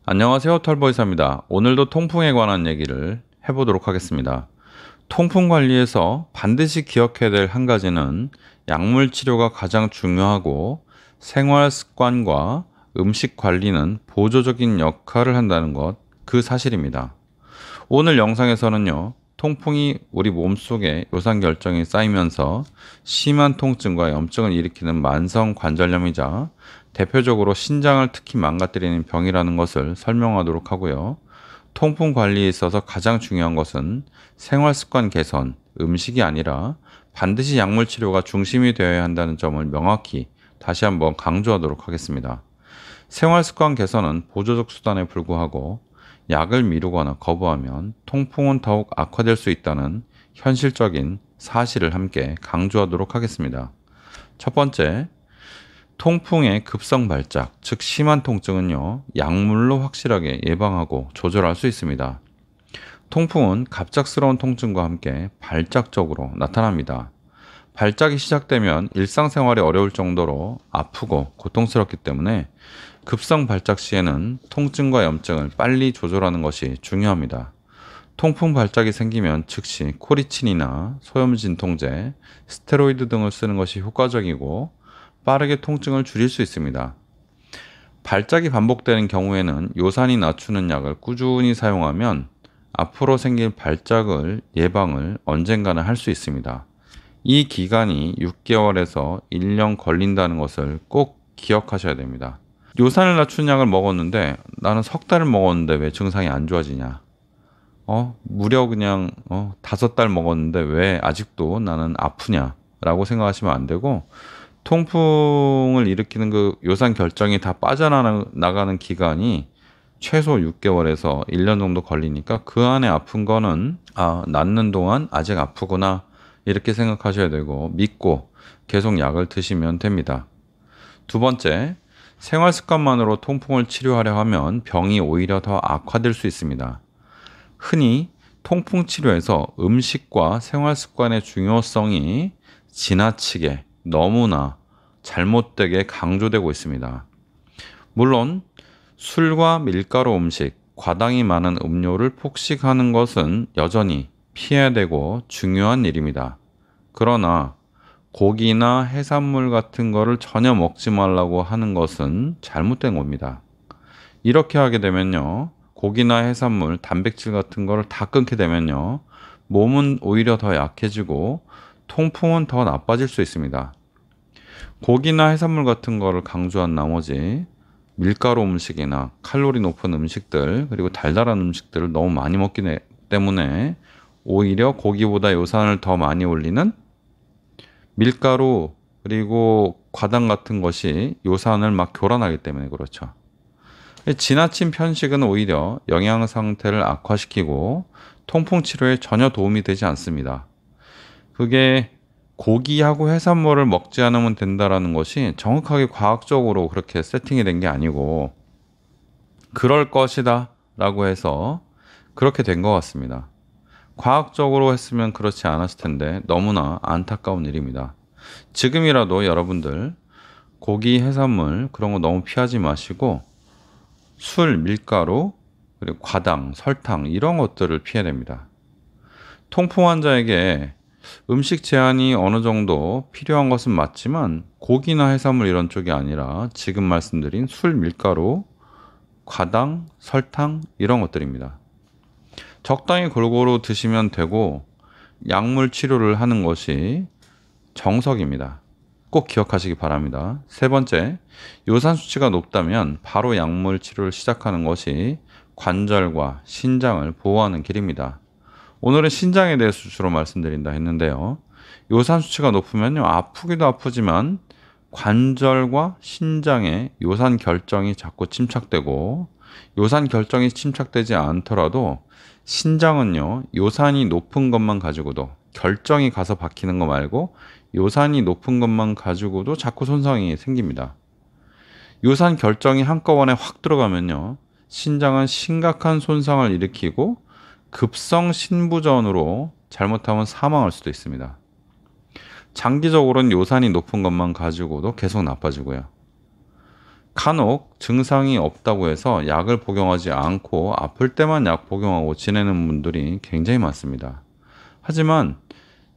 안녕하세요, 털보이사입니다. 오늘도 통풍에 관한 얘기를 해보도록 하겠습니다. 통풍 관리에서 반드시 기억해야 될 한 가지는 약물 치료가 가장 중요하고 생활 습관과 음식 관리는 보조적인 역할을 한다는 것, 그 사실입니다. 오늘 영상에서는요, 통풍이 우리 몸속에 요산결정이 쌓이면서 심한 통증과 염증을 일으키는 만성 관절염이자 대표적으로 신장을 특히 망가뜨리는 병이라는 것을 설명하도록 하고요. 통풍 관리에 있어서 가장 중요한 것은 생활습관 개선, 음식이 아니라 반드시 약물 치료가 중심이 되어야 한다는 점을 명확히 다시 한번 강조하도록 하겠습니다. 생활습관 개선은 보조적 수단에 불과하고 약을 미루거나 거부하면 통풍은 더욱 악화될 수 있다는 현실적인 사실을 함께 강조하도록 하겠습니다. 첫 번째, 통풍의 급성 발작, 즉 심한 통증은요, 약물로 확실하게 예방하고 조절할 수 있습니다. 통풍은 갑작스러운 통증과 함께 발작적으로 나타납니다. 발작이 시작되면 일상생활이 어려울 정도로 아프고 고통스럽기 때문에 급성 발작 시에는 통증과 염증을 빨리 조절하는 것이 중요합니다. 통풍 발작이 생기면 즉시 코리친이나 소염 진통제, 스테로이드 등을 쓰는 것이 효과적이고 빠르게 통증을 줄일 수 있습니다. 발작이 반복되는 경우에는 요산이 낮추는 약을 꾸준히 사용하면 앞으로 생길 발작을 예방을 언젠가는 할 수 있습니다. 이 기간이 6개월에서 1년 걸린다는 것을 꼭 기억하셔야 됩니다. 요산을 낮추는 약을 먹었는데 나는 석 달을 먹었는데 왜 증상이 안 좋아지냐? 무려 그냥 5달 먹었는데 왜 아직도 나는 아프냐? 라고 생각하시면 안 되고, 통풍을 일으키는 그 요산 결정이 다 빠져나가는 기간이 최소 6개월에서 1년 정도 걸리니까 그 안에 아픈 거는 낫는 동안 아직 아프구나 이렇게 생각하셔야 되고 믿고 계속 약을 드시면 됩니다. 두 번째, 생활 습관만으로 통풍을 치료하려 하면 병이 오히려 더 악화될 수 있습니다. 흔히 통풍 치료에서 음식과 생활 습관의 중요성이 지나치게 너무나 잘못되게 강조되고 있습니다. 물론 술과 밀가루 음식, 과당이 많은 음료를 폭식하는 것은 여전히 피해야 되고 중요한 일입니다. 그러나 고기나 해산물 같은 거를 전혀 먹지 말라고 하는 것은 잘못된 겁니다. 이렇게 하게 되면요, 고기나 해산물, 단백질 같은 거를 다 끊게 되면요, 몸은 오히려 더 약해지고 통풍은 더 나빠질 수 있습니다. 고기나 해산물 같은 거를 강조한 나머지 밀가루 음식이나 칼로리 높은 음식들, 그리고 달달한 음식들을 너무 많이 먹기 때문에 오히려 고기보다 요산을 더 많이 올리는 밀가루 그리고 과당 같은 것이 요산을 막 교란하기 때문에 그렇죠. 지나친 편식은 오히려 영양 상태를 악화시키고 통풍 치료에 전혀 도움이 되지 않습니다. 그게 고기하고 해산물을 먹지 않으면 된다라는 것이 정확하게 과학적으로 그렇게 세팅이 된 게 아니고 그럴 것이다 라고 해서 그렇게 된 것 같습니다. 과학적으로 했으면 그렇지 않았을 텐데 너무나 안타까운 일입니다. 지금이라도 여러분들 고기, 해산물 그런 거 너무 피하지 마시고 술, 밀가루, 그리고 과당, 설탕 이런 것들을 피해야 됩니다. 통풍 환자에게 음식 제한이 어느 정도 필요한 것은 맞지만 고기나 해산물 이런 쪽이 아니라 지금 말씀드린 술, 밀가루, 과당, 설탕 이런 것들입니다. 적당히 골고루 드시면 되고 약물 치료를 하는 것이 정석입니다. 꼭 기억하시기 바랍니다. 세 번째, 요산 수치가 높다면 바로 약물 치료를 시작하는 것이 관절과 신장을 보호하는 길입니다. 오늘은 신장에 대해서 주로 말씀드린다 했는데요. 요산 수치가 높으면요, 아프기도 아프지만 관절과 신장에 요산 결정이 자꾸 침착되고, 요산 결정이 침착되지 않더라도 신장은요, 요산이 높은 것만 가지고도, 결정이 가서 박히는 거 말고 요산이 높은 것만 가지고도 자꾸 손상이 생깁니다. 요산 결정이 한꺼번에 확 들어가면요, 신장은 심각한 손상을 일으키고 급성 신부전으로 잘못하면 사망할 수도 있습니다. 장기적으로는 요산이 높은 것만 가지고도 계속 나빠지고요. 간혹 증상이 없다고 해서 약을 복용하지 않고 아플 때만 약 복용하고 지내는 분들이 굉장히 많습니다. 하지만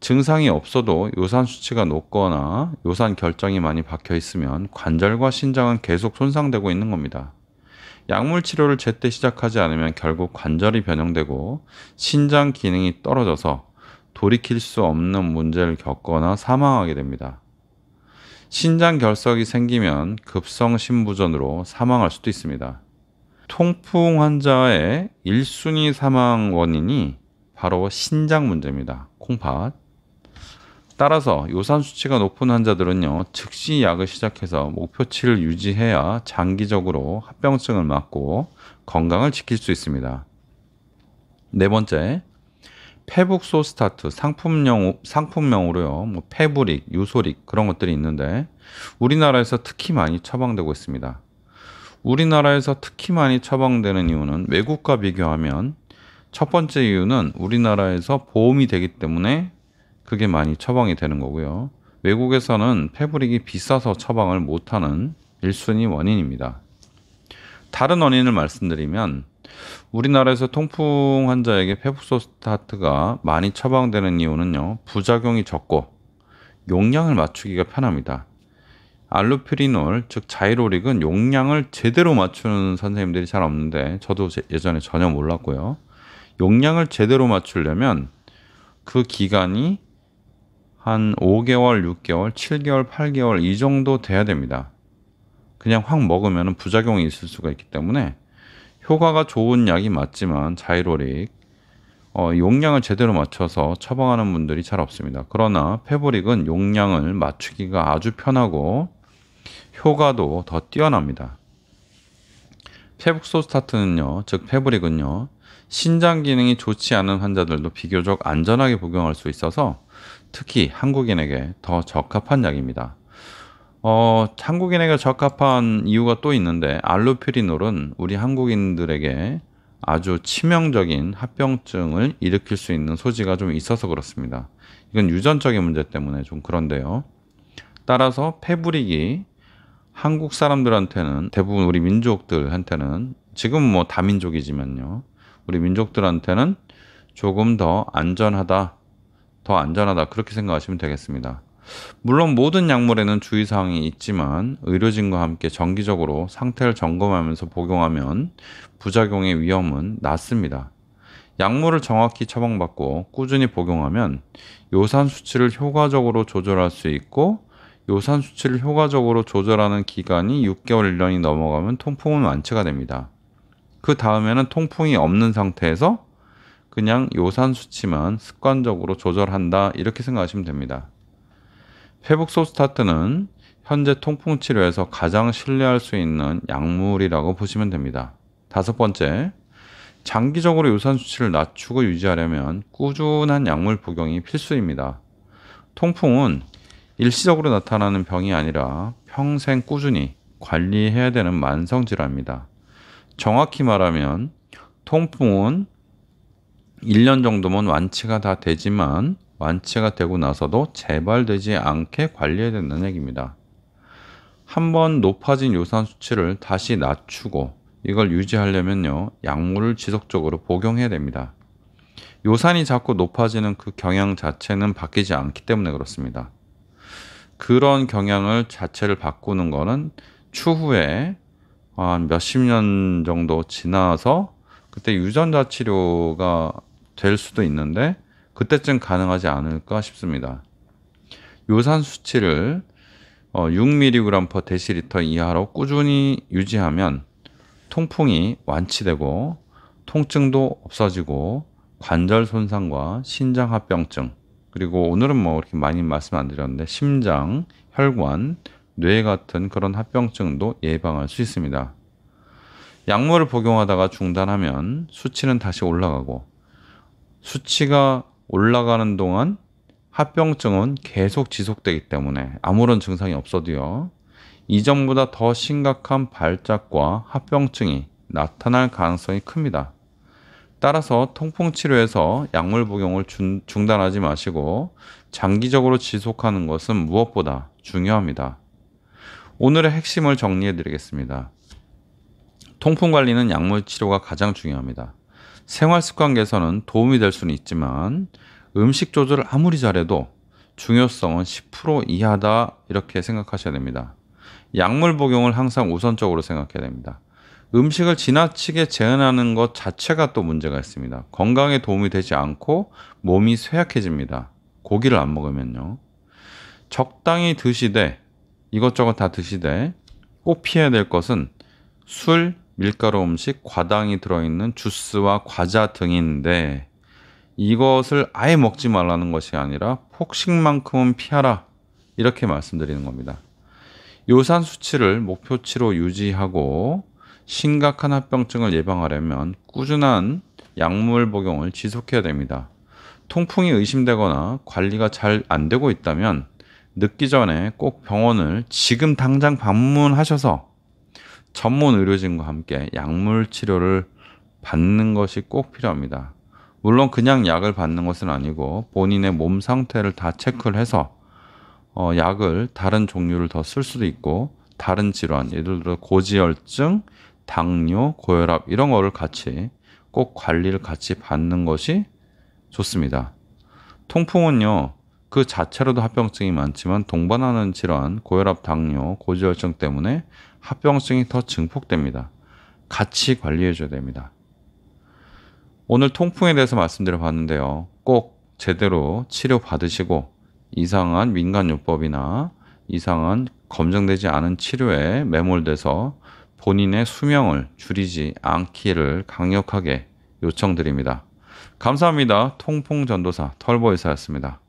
증상이 없어도 요산 수치가 높거나 요산 결정이 많이 박혀 있으면 관절과 신장은 계속 손상되고 있는 겁니다. 약물 치료를 제때 시작하지 않으면 결국 관절이 변형되고 신장 기능이 떨어져서 돌이킬 수 없는 문제를 겪거나 사망하게 됩니다. 신장 결석이 생기면 급성 신부전으로 사망할 수도 있습니다. 통풍 환자의 1순위 사망 원인이 바로 신장 문제입니다. 콩팥. 따라서 요산 수치가 높은 환자들은요, 즉시 약을 시작해서 목표치를 유지해야 장기적으로 합병증을 막고 건강을 지킬 수 있습니다. 네 번째, 페북소스타트 상품명으로요, 페브릭, 유소릭 그런 것들이 있는데 우리나라에서 특히 많이 처방되고 있습니다. 우리나라에서 특히 많이 처방되는 이유는 외국과 비교하면 첫 번째 이유는 우리나라에서 보험이 되기 때문에 그게 많이 처방이 되는 거고요. 외국에서는 페브릭이 비싸서 처방을 못하는 1순위 원인입니다. 다른 원인을 말씀드리면 우리나라에서 통풍 환자에게 페북소스타트가 많이 처방되는 이유는요, 부작용이 적고 용량을 맞추기가 편합니다. 알로피리놀, 즉 자이로릭은 용량을 제대로 맞추는 선생님들이 잘 없는데 저도 예전에 전혀 몰랐고요. 용량을 제대로 맞추려면 그 기간이 한 5개월, 6개월, 7개월, 8개월 이 정도 돼야 됩니다. 그냥 확 먹으면 부작용이 있을 수가 있기 때문에 효과가 좋은 약이 맞지만 자이로릭 용량을 제대로 맞춰서 처방하는 분들이 잘 없습니다. 그러나 페브릭은 용량을 맞추기가 아주 편하고 효과도 더 뛰어납니다. 페북소스타트는요, 즉 페브릭은요, 신장 기능이 좋지 않은 환자들도 비교적 안전하게 복용할 수 있어서 특히 한국인에게 더 적합한 약입니다. 한국인에게 적합한 이유가 또 있는데 알로피리놀은 우리 한국인들에게 아주 치명적인 합병증을 일으킬 수 있는 소지가 좀 있어서 그렇습니다. 이건 유전적인 문제 때문에 좀 그런데요. 따라서 페브릭이 한국 사람들한테는 대부분 우리 민족들한테는 지금 뭐 다민족이지만요. 우리 민족들한테는 조금 더 안전하다 그렇게 생각하시면 되겠습니다. 물론 모든 약물에는 주의사항이 있지만 의료진과 함께 정기적으로 상태를 점검하면서 복용하면 부작용의 위험은 낮습니다. 약물을 정확히 처방받고 꾸준히 복용하면 요산 수치를 효과적으로 조절할 수 있고 요산 수치를 효과적으로 조절하는 기간이 6개월 1년이 넘어가면 통풍은 완치가 됩니다. 그 다음에는 통풍이 없는 상태에서 그냥 요산 수치만 습관적으로 조절한다 이렇게 생각하시면 됩니다. 페북소스타트는 현재 통풍 치료에서 가장 신뢰할 수 있는 약물이라고 보시면 됩니다. 다섯 번째, 장기적으로 요산 수치를 낮추고 유지하려면 꾸준한 약물 복용이 필수입니다. 통풍은 일시적으로 나타나는 병이 아니라 평생 꾸준히 관리해야 되는 만성질환입니다. 정확히 말하면 통풍은 1년 정도면 완치가 다 되지만 완치가 되고 나서도 재발되지 않게 관리해야 된다는 얘기입니다. 한번 높아진 요산 수치를 다시 낮추고 이걸 유지하려면요, 약물을 지속적으로 복용해야 됩니다. 요산이 자꾸 높아지는 그 경향 자체는 바뀌지 않기 때문에 그렇습니다. 그런 경향을 자체를 바꾸는 거는 추후에 한 몇십 년 정도 지나서 그때 유전자 치료가 될 수도 있는데 그때쯤 가능하지 않을까 싶습니다. 요산 수치를 6mg/dL 이하로 꾸준히 유지하면 통풍이 완치되고 통증도 없어지고 관절 손상과 신장 합병증, 그리고 오늘은 뭐 이렇게 많이 말씀 안 드렸는데 심장, 혈관, 뇌 같은 그런 합병증도 예방할 수 있습니다. 약물을 복용하다가 중단하면 수치는 다시 올라가고 수치가 올라가는 동안 합병증은 계속 지속되기 때문에 아무런 증상이 없어도요, 이전보다 더 심각한 발작과 합병증이 나타날 가능성이 큽니다. 따라서 통풍 치료에서 약물 복용을 중단하지 마시고 장기적으로 지속하는 것은 무엇보다 중요합니다. 오늘의 핵심을 정리해 드리겠습니다. 통풍 관리는 약물 치료가 가장 중요합니다. 생활 습관 개선은 도움이 될 수는 있지만 음식 조절을 아무리 잘해도 중요성은 10% 이하다 이렇게 생각하셔야 됩니다. 약물 복용을 항상 우선적으로 생각해야 됩니다. 음식을 지나치게 제한하는 것 자체가 또 문제가 있습니다. 건강에 도움이 되지 않고 몸이 쇠약해집니다. 고기를 안 먹으면요. 적당히 드시되 이것저것 다 드시되 꼭 피해야 될 것은 술, 밀가루 음식, 과당이 들어있는 주스와 과자 등인데 이것을 아예 먹지 말라는 것이 아니라 폭식만큼은 피하라 이렇게 말씀드리는 겁니다. 요산 수치를 목표치로 유지하고 심각한 합병증을 예방하려면 꾸준한 약물 복용을 지속해야 됩니다. 통풍이 의심되거나 관리가 잘 안 되고 있다면 늦기 전에 꼭 병원을 지금 당장 방문하셔서 전문 의료진과 함께 약물 치료를 받는 것이 꼭 필요합니다. 물론 그냥 약을 받는 것은 아니고 본인의 몸 상태를 다 체크를 해서 약을 다른 종류를 더 쓸 수도 있고 다른 질환, 예를 들어 고지혈증, 당뇨, 고혈압 이런 거를 같이 꼭 관리를 같이 받는 것이 좋습니다. 통풍은요, 그 자체로도 합병증이 많지만 동반하는 질환, 고혈압, 당뇨, 고지혈증 때문에 합병증이 더 증폭됩니다. 같이 관리해 줘야 됩니다. 오늘 통풍에 대해서 말씀드려 봤는데요. 꼭 제대로 치료 받으시고 이상한 민간요법이나 이상한 검증되지 않은 치료에 매몰돼서 본인의 수명을 줄이지 않기를 강력하게 요청드립니다. 감사합니다. 통풍전도사 털보의사였습니다.